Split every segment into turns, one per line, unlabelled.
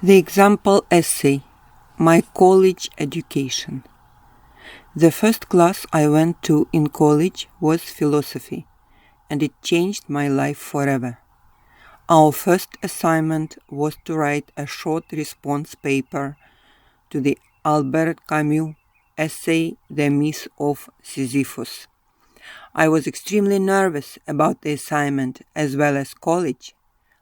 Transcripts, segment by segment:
The example essay, My College Education. The first class I went to in college was philosophy, and it changed my life forever. Our first assignment was to write a short response paper to the Albert Camus essay The Myth of Sisyphus. I was extremely nervous about the assignment as well as college.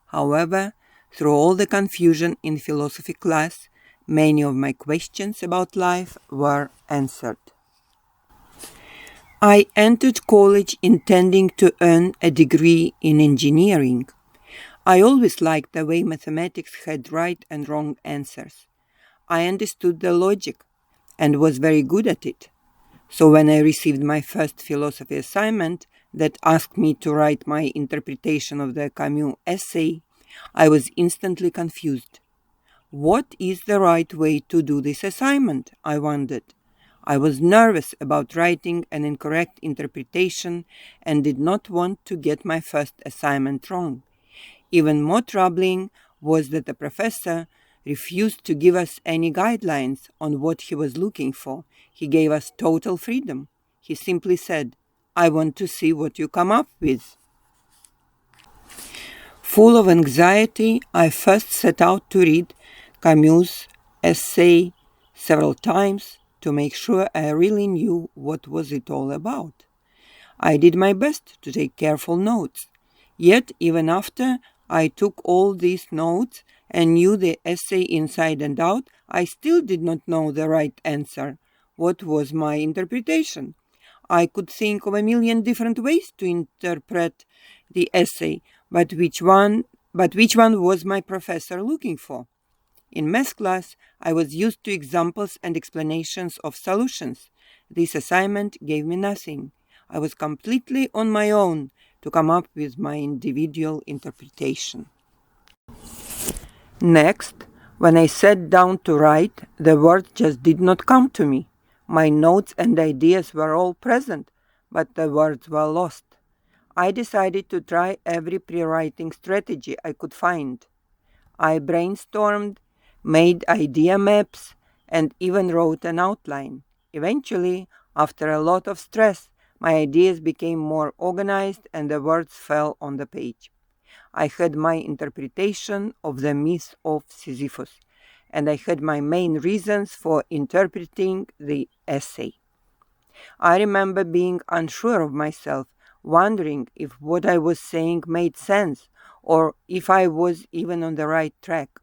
However, through all the confusion in philosophy class, many of my questions about life were answered. I entered college intending to earn a degree in engineering. I always liked the way mathematics had right and wrong answers. I understood the logic and was very good at it. So when I received my first philosophy assignment that asked me to write my interpretation of the Camus essay, I was instantly confused. What is the right way to do this assignment? I wondered. I was nervous about writing an incorrect interpretation and did not want to get my first assignment wrong. Even more troubling was that the professor refused to give us any guidelines on what he was looking for. He gave us total freedom. He simply said, "I want to see what you come up with." Full of anxiety, I first set out to read Camus' essay several times to make sure I really knew what was it all about. I did my best to take careful notes. Yet, even after I took all these notes and knew the essay inside and out, I still did not know the right answer. What was my interpretation? I could think of a million different ways to interpret the essay, but which one was my professor looking for? In math class, I was used to examples and explanations of solutions. This assignment gave me nothing. I was completely on my own to come up with my individual interpretation. Next, when I sat down to write, the words just did not come to me. My notes and ideas were all present, but the words were lost. I decided to try every pre-writing strategy I could find. I brainstormed, made idea maps, and even wrote an outline. Eventually, after a lot of stress, my ideas became more organized and the words fell on the page. I had my interpretation of the myth of Sisyphus, and I had my main reasons for interpreting the essay. I remember being unsure of myself, wondering if what I was saying made sense, or if I was even on the right track.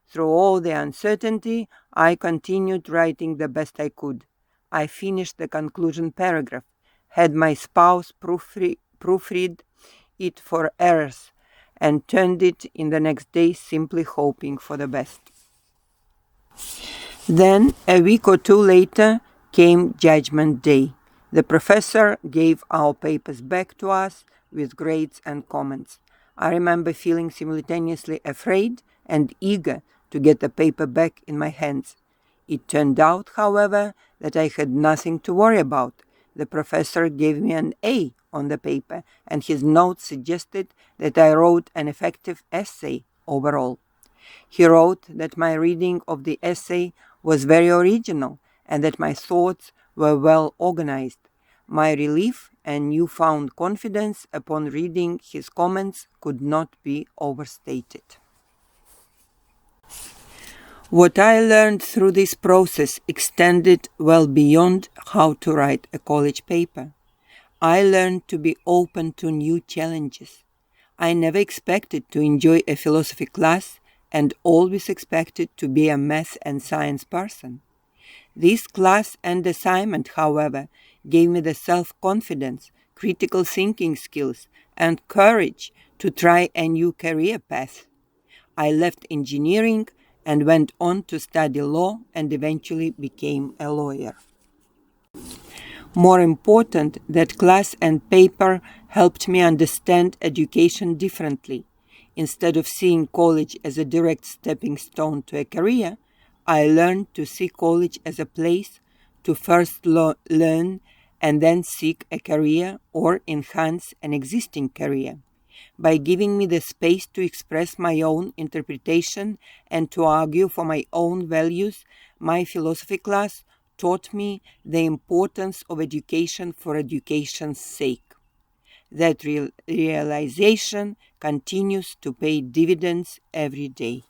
Through all the uncertainty, I continued writing the best I could. I finished the conclusion paragraph, had my spouse proofread it for errors, and turned it in the next day, simply hoping for the best. Then, a week or two later, came Judgment Day. The professor gave our papers back to us with grades and comments. I remember feeling simultaneously afraid and eager to get the paper back in my hands. It turned out, however, that I had nothing to worry about. The professor gave me an A on the paper, and his notes suggested that I wrote an effective essay overall. He wrote that my reading of the essay was very original and that my thoughts were well organized. My relief and newfound confidence upon reading his comments could not be overstated. What I learned through this process extended well beyond how to write a college paper. I learned to be open to new challenges. I never expected to enjoy a philosophy class and always expected to be a math and science person. This class and assignment, however, gave me the self-confidence, critical thinking skills, and courage to try a new career path. I left engineering and went on to study law and eventually became a lawyer. More important, that class and paper helped me understand education differently. Instead of seeing college as a direct stepping stone to a career, I learned to see college as a place to first learn and then seek a career or enhance an existing career. By giving me the space to express my own interpretation and to argue for my own values, my philosophy class taught me the importance of education for education's sake. That realization continues to pay dividends every day.